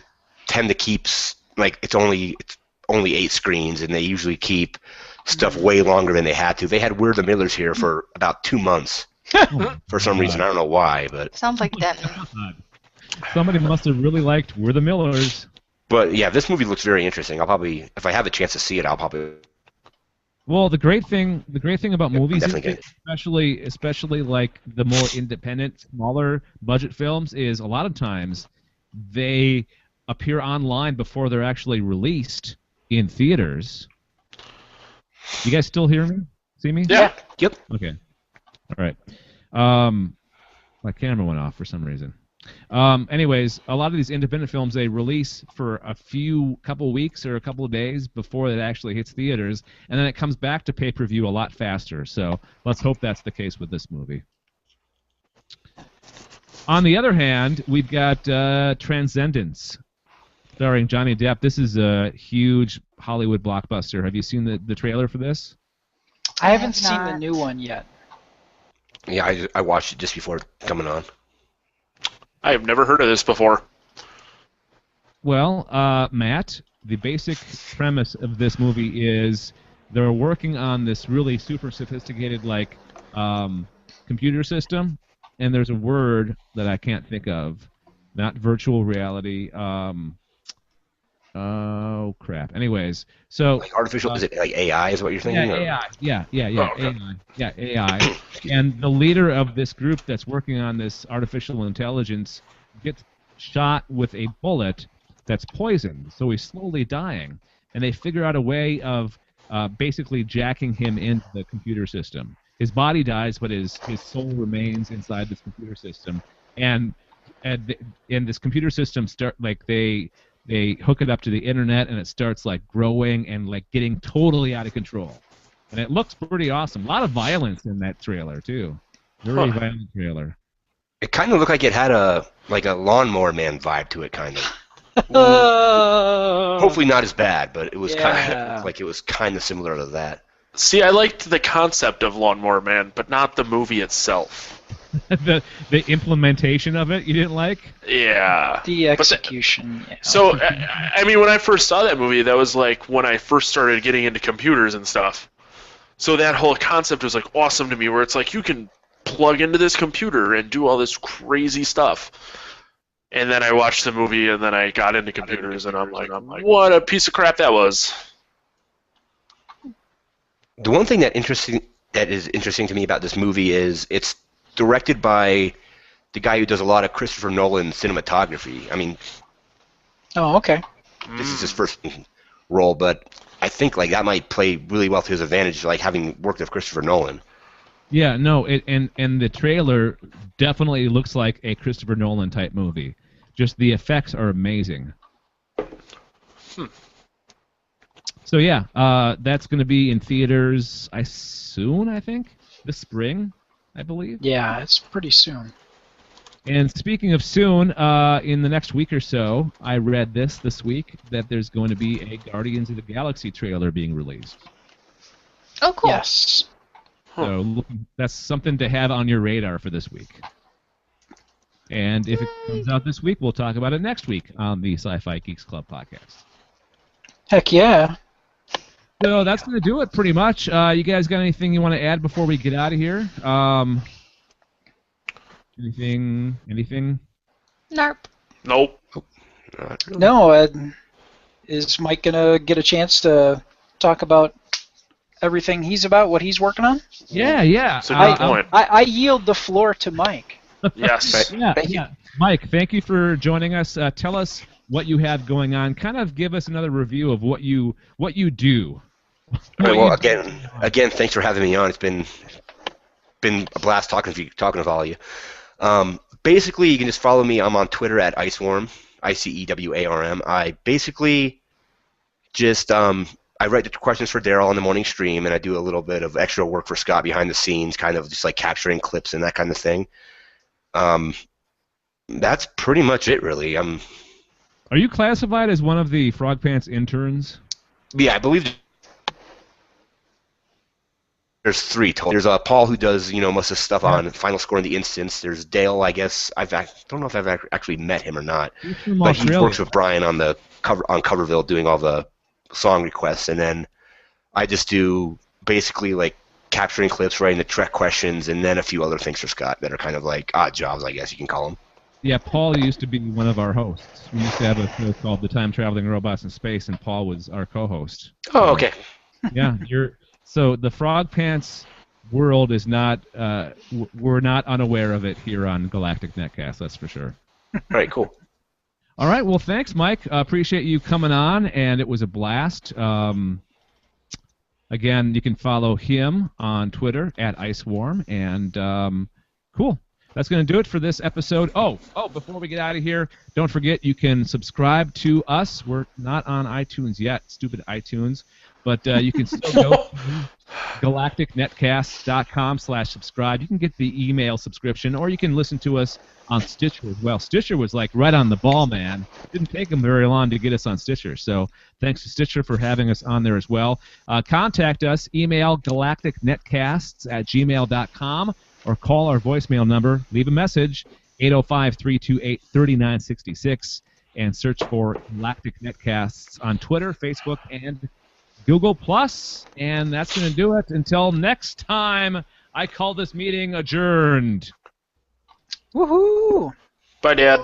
tend to keep like it's only 8 screens, and they usually keep stuff way longer than they had to. They had We're the Millers here for about 2 months for some reason. I don't know why, but Sounds like Denton. Somebody must have really liked We're the Millers. yeah, this movie looks very interesting. I'll probably, if I have a chance to see it, I'll probably. Well, the great thing about movies, definitely especially like the more independent, smaller budget films, is a lot of times they appear online before they're actually released in theaters. You guys still hear me? See me? Yeah. Yep. Okay. All right. My camera went off for some reason. Anyways, a lot of these independent films, they release for a couple weeks or a couple of days before it actually hits theaters, and then it comes back to pay-per-view a lot faster. So let's hope that's the case with this movie. On the other hand, we've got Transcendence, starring Johnny Depp. This is a huge Hollywood blockbuster. Have you seen the trailer for this? I haven't have seen the not. new one yet. Yeah, I watched it just before coming on. I have never heard of this before. Well, Matt, the basic premise of this movie is they're working on this really super sophisticated computer system, and there's a word that I can't think of. Not virtual reality. Oh crap. Anyways, so Like artificial, is it like AI? Is what you're thinking? yeah, or- AI. Yeah, Oh, okay. AI. Yeah, AI. And the leader of this group that's working on this artificial intelligence gets shot with a bullet that's poisoned, so he's slowly dying. And they figure out a way of basically jacking him into the computer system. His body dies, but his soul remains inside this computer system. And in this computer system, they hook it up to the internet, and it starts like growing and like getting totally out of control. And it looks pretty awesome. A lot of violence in that trailer too. Very violent trailer. It kind of looked like it had a Lawnmower Man vibe to it, kind of. Hopefully not as bad, but it was Yeah. like it was kind of similar to that. See, I liked the concept of Lawnmower Man, but not the movie itself. the implementation of it you didn't like? Yeah. The execution. Yeah. So, I mean, when I first saw that movie, that was like when I first started getting into computers and stuff. So that whole concept was like awesome to me, where it's like you can plug into this computer and do all this crazy stuff. And then I watched the movie, and then I got into computers, and I'm like, what a piece of crap that was. The one thing that is interesting to me about this movie is it's directed by the guy who does a lot of Christopher Nolan cinematography. I mean, Oh, okay. this is his first role, but I think like that might play really well to his advantage, like having worked with Christopher Nolan. Yeah, no, and the trailer definitely looks like a Christopher Nolan type movie. Just the effects are amazing. So yeah, that's going to be in theaters soon, I think, this spring, I believe. Yeah, it's pretty soon. And speaking of soon, in the next week or so, I read this week that there's going to be a Guardians of the Galaxy trailer being released. Oh, cool. Yes. So that's something to have on your radar for this week. And if it comes out this week, we'll talk about it next week on the Sci-Fi Geeks Club podcast. Heck yeah. So that's going to do it pretty much. You guys got anything you want to add before we get out of here? Anything? Narp. Nope. Not really. No, is Mike gonna get a chance to talk about everything he's about, what he's working on? Yeah. That's a good point. I yield the floor to Mike. Yes. Thank you. Yeah. Mike, thank you for joining us. Tell us what you have going on. Kind of give us another review of what you do. All right, well, again, thanks for having me on. It's been a blast talking with all of you. Basically, you can just follow me. I'm on Twitter at IceWarm, ICEWARM. I basically just I write the questions for Daryl on the morning stream, and I do a little bit of extra work for Scott behind the scenes, kind of just like capturing clips and that kind of thing. That's pretty much it, really. Are you classified as one of the Frog Pants interns? Yeah, I believe there's 3 total. There's Paul, who does most of the stuff on Final Score in the Instance. There's Dale, I guess. I don't know if I've actually met him or not, He's from but he Australia. works with Brian on Coverville doing all the song requests, and then I just do basically like capturing clips, writing the Trek questions, and then a few other things for Scott that are kind of like odd jobs, I guess you can call them. Yeah, Paul used to be one of our hosts. We used to have a show called The Time Traveling Robots in Space, and Paul was our co-host. Oh, okay. Yeah, so the Frog Pants world is not. We're not unaware of it here on Galactic Netcast. That's for sure. All right, cool. All right. Well, thanks, Mike. Appreciate you coming on, and it was a blast. Again, you can follow him on Twitter at IceWarm, and cool. That's going to do it for this episode. Oh, before we get out of here, don't forget you can subscribe to us. We're not on iTunes yet, stupid iTunes, but you can still go to galacticnetcast.com/subscribe. You can get the email subscription, or you can listen to us on Stitcher as well. Stitcher was like right on the ball, man. Didn't take them very long to get us on Stitcher, so thanks to Stitcher for having us on there as well. Contact us, email galacticnetcasts@gmail.com, or call our voicemail number, leave a message, 805-328-3966, and search for Galactic Netcasts on Twitter, Facebook, and Google+. And that's going to do it. Until next time, I call this meeting adjourned. Woohoo! Bye, Dad.